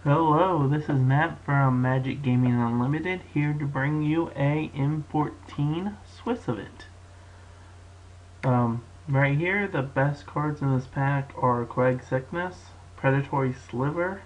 Hello, this is Matt from Magic Gaming Unlimited, here to bring you a M14 Swiss event. Right here, the best cards in this pack are Quag Sickness, Predatory Sliver,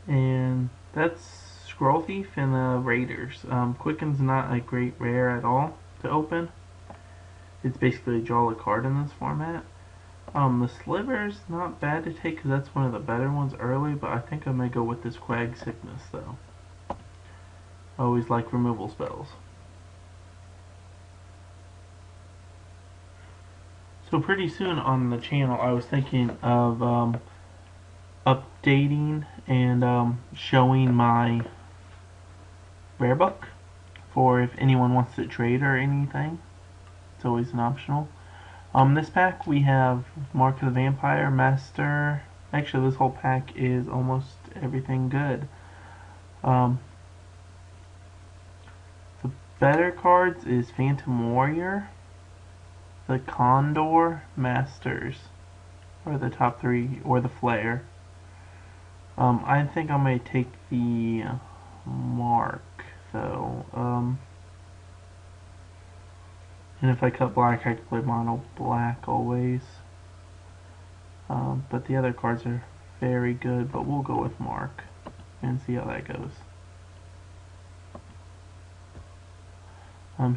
and that's Scroll Thief and the Raiders. Quicken's not a great rare at all to open. It's basically draw a card in this format. The Sliver's not bad to take because that's one of the better ones early, but I think I may go with this Quag Sickness though. I always like removal spells. So pretty soon on the channel I was thinking of updating and showing my rare book for if anyone wants to trade or anything. It's always an optional. This pack we have Mark of the Vampire, Master. Actually, this whole pack is almost everything good. The better cards is Phantom Warrior, the Condor, Masters, or the top three, or the Flare. I think I may take the Mark though. And if I cut black, I could play mono black always. But the other cards are very good, but we'll go with Mark and see how that goes.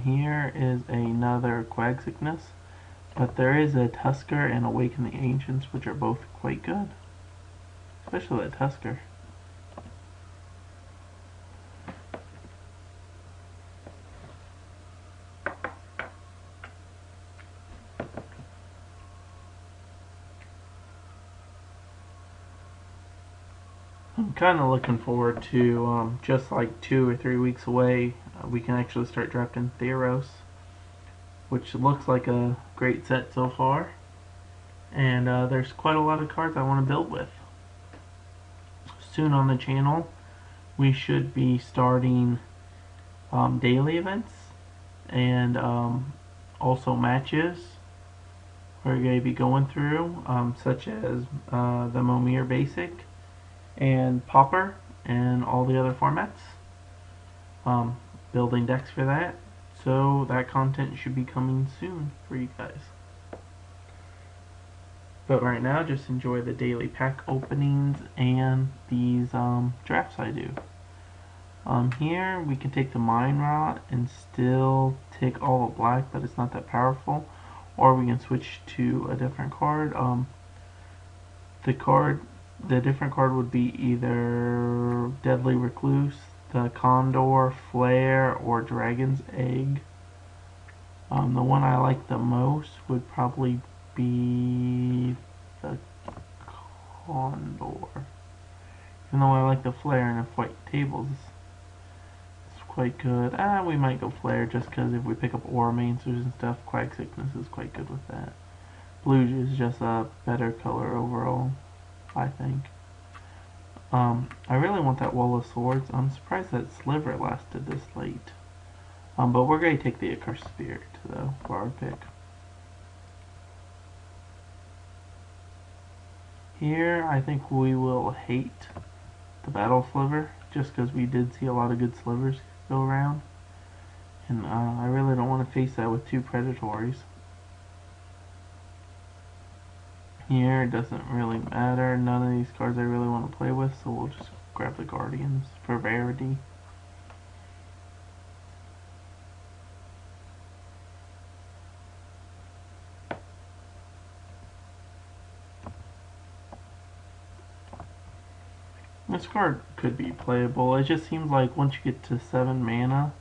Here is another Quag Sickness, but there is a Tusker and Awaken the Ancients, which are both quite good. Especially that Tusker. I'm kind of looking forward to just like 2 or 3 weeks away, we can actually start drafting Theros, which looks like a great set so far. And there's quite a lot of cards I want to build with. Soon on the channel, we should be starting daily events and also matches we're going to be going through, such as the Momir Basic and Pauper and all the other formats. Building decks for that, so that content should be coming soon for you guys. But right now, just enjoy the daily pack openings and these drafts I do. Here we can take the Mind Rot and still take all the black, but it's not that powerful. Or we can switch to a different card. The different card would be either Deadly Recluse, the Condor, Flare, or Dragon's Egg. The one I like the most would probably be the Condor. Even though I like the Flare and if white tables, it's quite good. We might go Flare just because if we pick up Auramancers and stuff, Quag Sickness is quite good with that. Blue is just a better color overall, I think. I really want that Wall of Swords. I'm surprised that Sliver lasted this late. But we're going to take the Accursed Spirit, though, for our pick. Here, I think we will hate the Battle Sliver, just because we did see a lot of good Slivers go around. And I really don't want to face that with 2 Predatories. Here, it doesn't really matter. None of these cards I really want to play with, so we'll just grab the Guardians for rarity. This card could be playable. It just seems like once you get to 7 mana,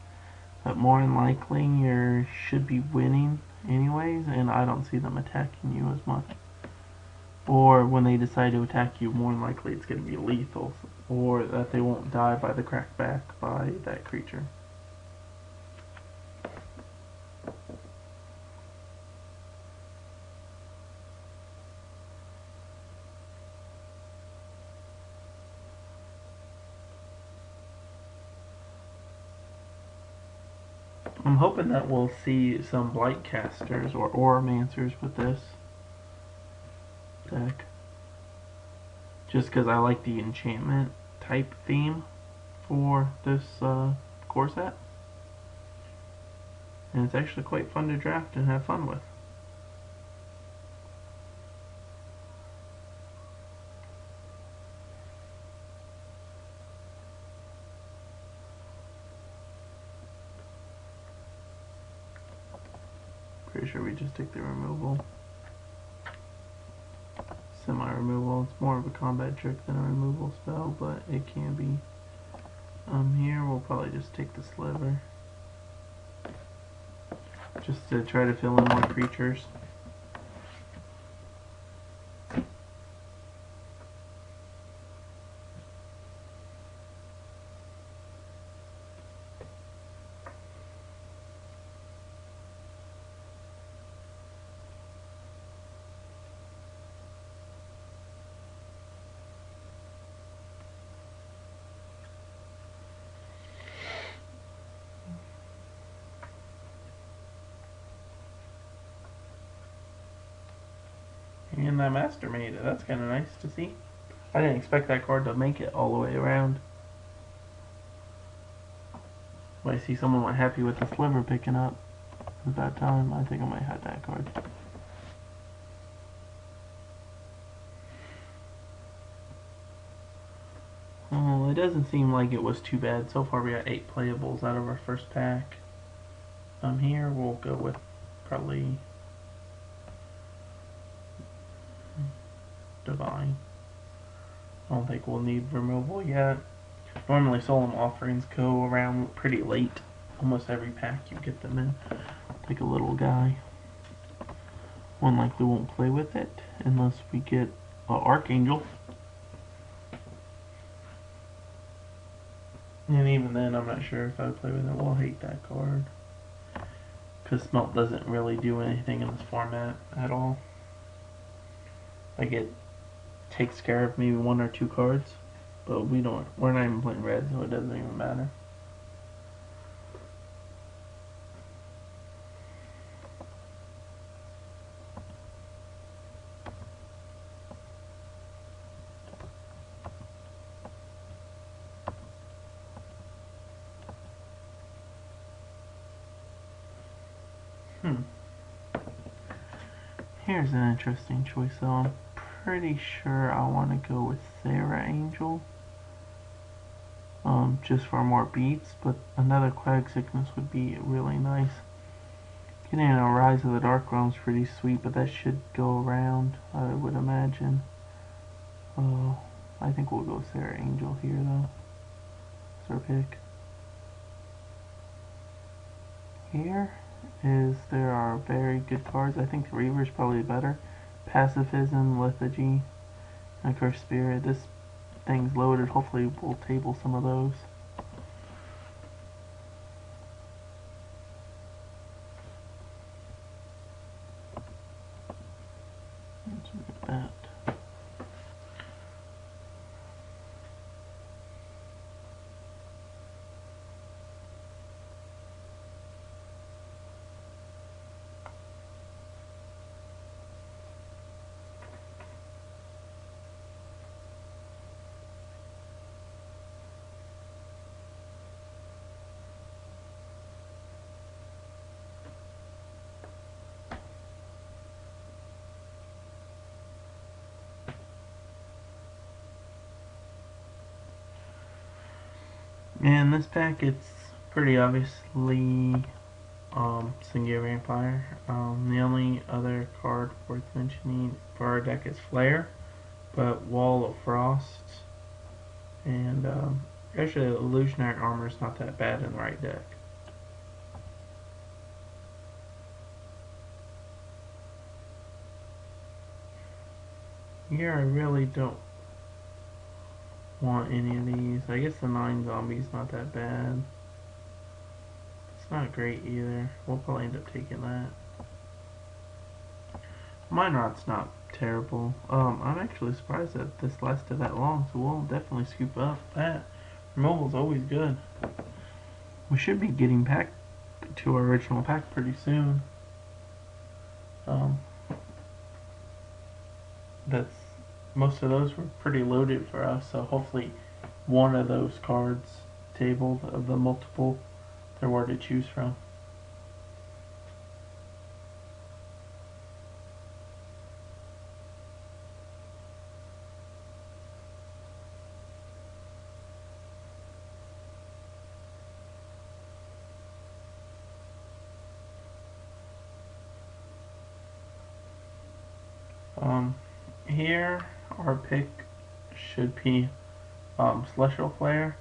that more than likely you should be winning anyways, and I don't see them attacking you as much. Or when they decide to attack you, more than likely it's going to be lethal, or that they won't die by the crackback by that creature. I'm hoping that we'll see some Blightcasters or Auramancers with this deck. just because I like the enchantment type theme for this core set. And it's actually quite fun to draft and have fun with. Pretty sure we just take the removal. Semi-removal. It's more of a combat trick than a removal spell, but it can be. Here we'll probably just take the sliver. Just to try to fill in more creatures. And that Master made it. That's kind of nice to see. I didn't expect that card to make it all the way around. But I see someone went happy with the sliver picking up at that time. I think I might have that card. Well, it doesn't seem like it was too bad. So far we got 8 playables out of our first pack. Here we'll go with probably Divine. I don't think we'll need removal yet. Normally Solemn Offerings go around pretty late. Almost every pack you get them in. Like a little guy. One likely won't play with it unless we get Archangel. And even then I'm not sure if I would play with it. We'll hate that card. Because Smelt doesn't really do anything in this format at all. Like it takes care of maybe 1 or 2 cards, but we're not even playing red, so it doesn't even matter. Here's an interesting choice though. I'm pretty sure I want to go with Thera Angel. Just for more beats, but another Quag Sickness would be really nice. Getting a Rise of the Dark Realm is pretty sweet, but that should go around, I would imagine. I think we'll go Thera Angel here though. That's our pick. Here there are very good cards. I think Reaver's probably better. Pacifism, Lethargy, and Cursed Spirit. This thing's loaded. Hopefully we'll table some of those. Let's look at that. And this pack, it's pretty obviously Singular Vampire. The only other card worth mentioning for our deck is Flare, but Wall of Frost, and actually Illusionary Armor is not that bad in the right deck. Here I really don't want any of these. I guess the 9 zombies not that bad. It's not great either. We'll probably end up taking that. Mine Rot's not terrible. I'm actually surprised that this lasted that long, so we'll definitely scoop up that. Removal's always good. We should be getting back to our original pack pretty soon. That's most of those were pretty loaded for us, so hopefully one of those cards tabled of the multiple there were to choose from. Here our pick should be Celestial Flare.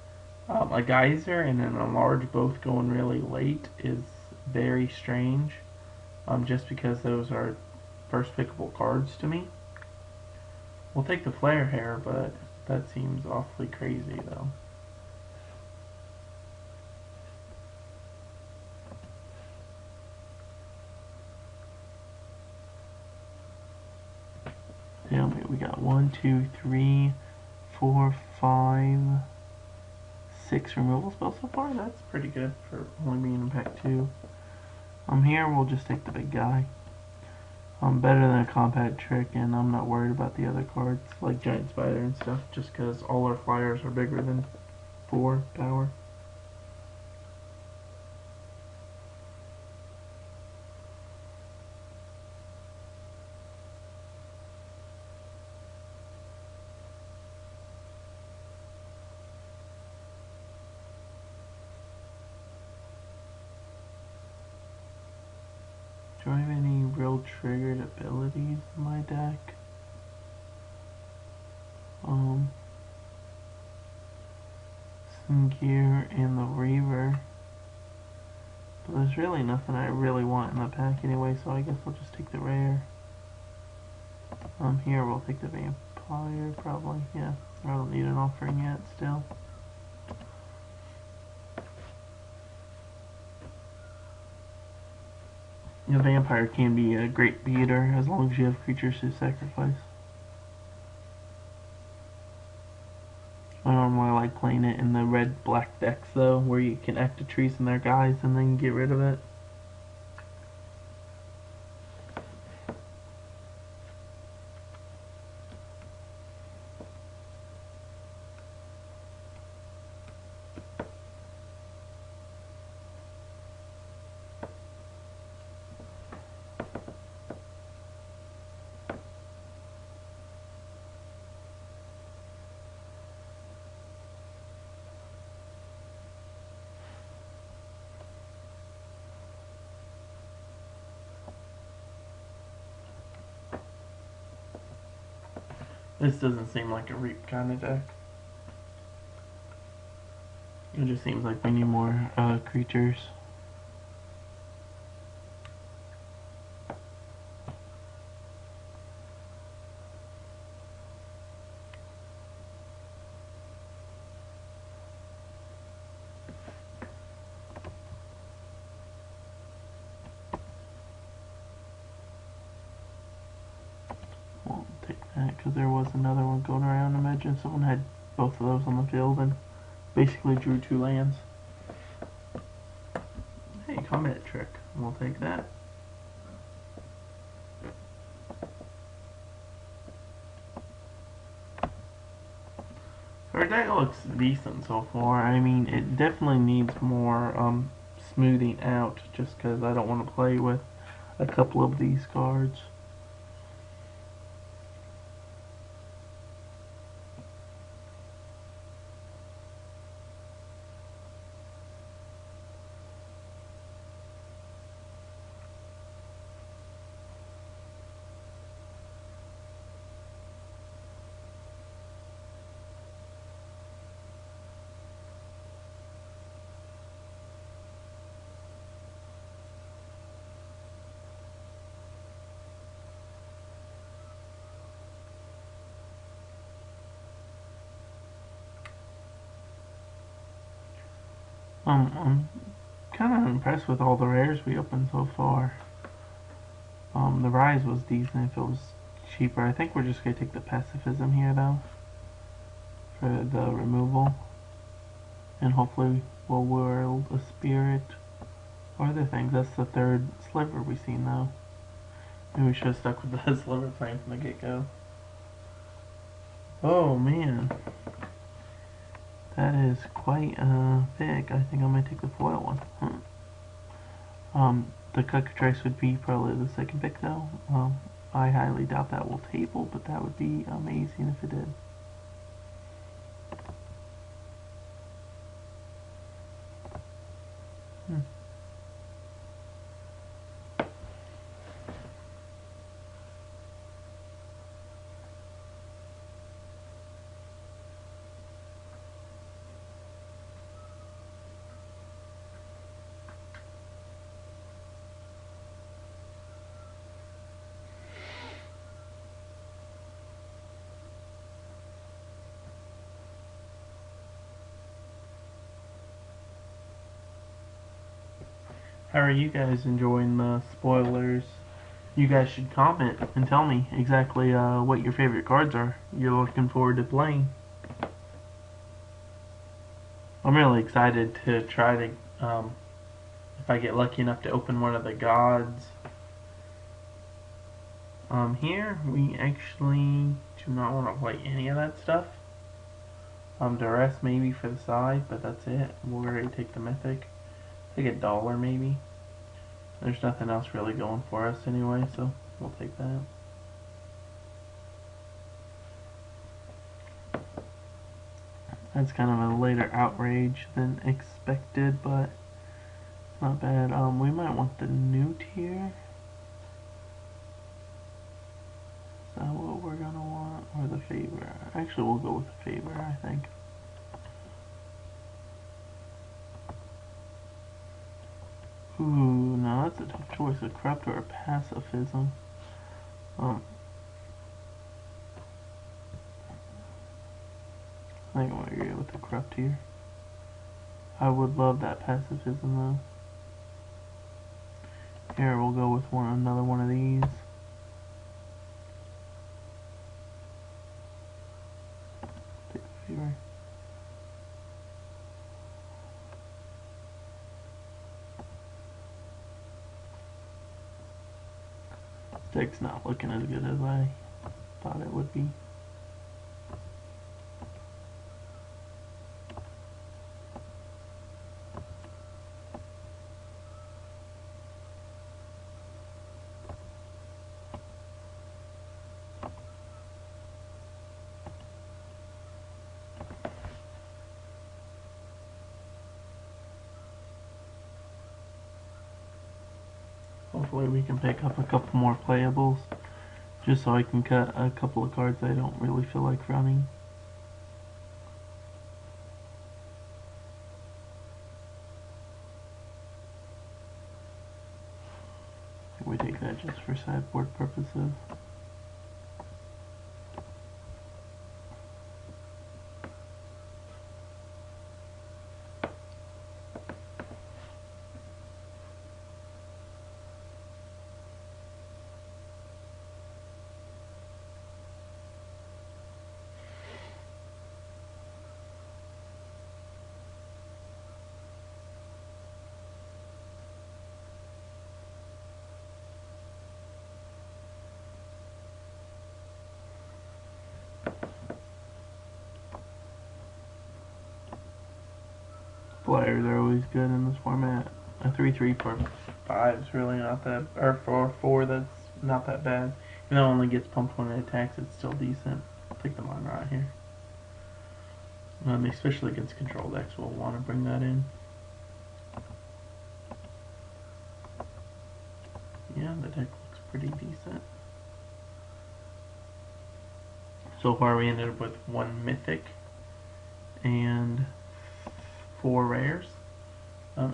A Geyser and an Enlarge both going really late is very strange, just because those are first pickable cards to me. We'll take the Flare Hair, but that seems awfully crazy though. Yeah, we got 1, 2, 3, 4, 5, 6 removal spells so far. That's pretty good for only being in pack 2. Here we'll just take the big guy. Better than a Combat Trick, and I'm not worried about the other cards like Giant Spider and stuff, just because all our flyers are bigger than 4 power. Do I have any real triggered abilities in my deck? Some gear and the Reaver. But there's really nothing I really want in the pack anyway, so I guess I'll just take the rare. Here we'll take the Vampire probably, yeah. I don't need an offering yet still. The Vampire can be a great beater as long as you have creatures to sacrifice. I normally like playing it in the red-black decks though, where you can active trees in their guys and then get rid of it. This doesn't seem like a Reap kind of deck. It just seems like we need more creatures. Won't take that because there was another one going around. Imagine someone had both of those on the field and basically drew 2 lands. Hey, Combat Trick. We'll take that. Our deck looks decent so far. I mean, it definitely needs more smoothing out just because I don't want to play with a couple of these cards. I'm kind of impressed with all the rares we opened so far. The Rise was decent if it was cheaper. I think we're just going to take the Pacifism here though for the removal. And hopefully we'll whirl a Spirit or other things. That's the 3rd Sliver we've seen though. Maybe we should have stuck with the Sliver plan from the get-go. Oh man, that is quite big. I think I might take the foil one. The cockatrice would be probably the second pick though. I highly doubt that will table, but that would be amazing if it did. How are you guys enjoying the spoilers? You guys should comment and tell me exactly what your favorite cards are you're looking forward to playing. I'm really excited to try to, if I get lucky enough to open one of the gods. Here, we actually do not want to play any of that stuff. Duress maybe for the side, but that's it. We'll already take the mythic. Take $1 maybe. There's nothing else really going for us anyway, so we'll take that. That's kind of a later outrage than expected, but not bad. We might want the newt here. Is that what we're gonna want? Or the favor? Actually, we'll go with the favor, I think. Ooh, no, that's a tough choice. A corrupt or a pacifism. I think I'm gonna go with the corrupt here. I would love that pacifism though. Here, we'll go with another one of these. Take the favor. Deck's not looking as good as I thought it would be. Hopefully we can pick up a couple more playables, just so I can cut a couple of cards I don't really feel like running. We take that just for sideboard purposes. Flyers are always good in this format. A 3/3 for 5 is really not that, or for 4 that's not that bad. Even though it only gets pumped when it attacks, it's still decent. I'll take the mine right here. Especially against control decks, we'll want to bring that in. Yeah, the deck looks pretty decent. So far we ended up with 1 mythic and 4 rares.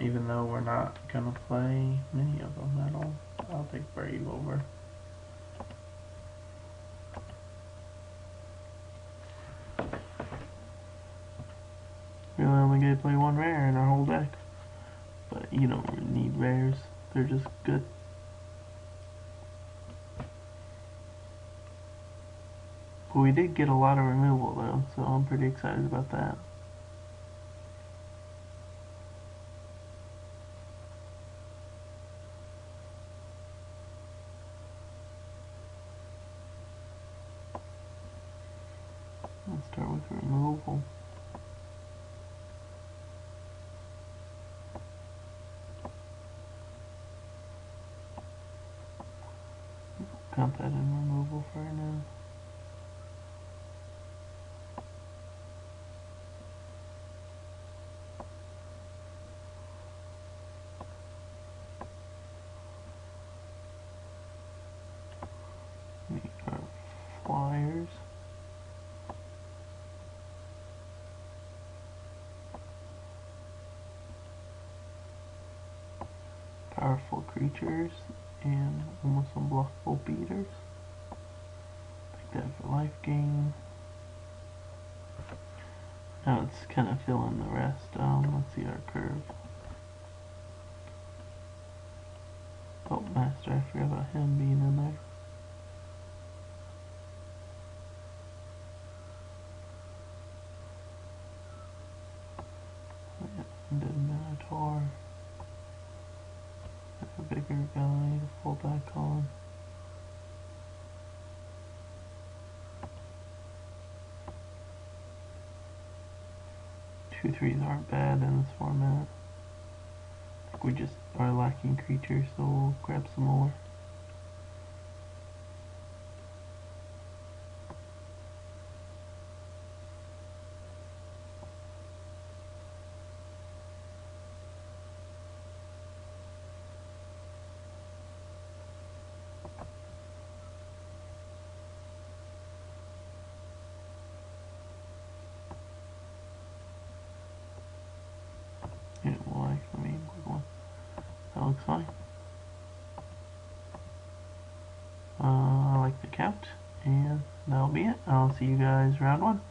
Even though we're not gonna play many of them at all. I'll take Brave over. We only get to play 1 rare in our whole deck. But you don't really need rares. They're just good. But we did get a lot of removal though, so I'm pretty excited about that. Let's start with removal. Count that in removal for now. Make our flyers. Powerful creatures and almost unblockable beaters. Like that for life gain. Now it's kind of filling the rest. Let's see our curve. Oh, Master, I forgot about him being in there. Undead Minotaur. A bigger guy to fall back on. Two threes aren't bad in this format. I think we just are lacking creatures, so we'll grab some more. Yeah, well, I mean, quick one. That looks fine. I like the count, and that'll be it. I'll see you guys round one.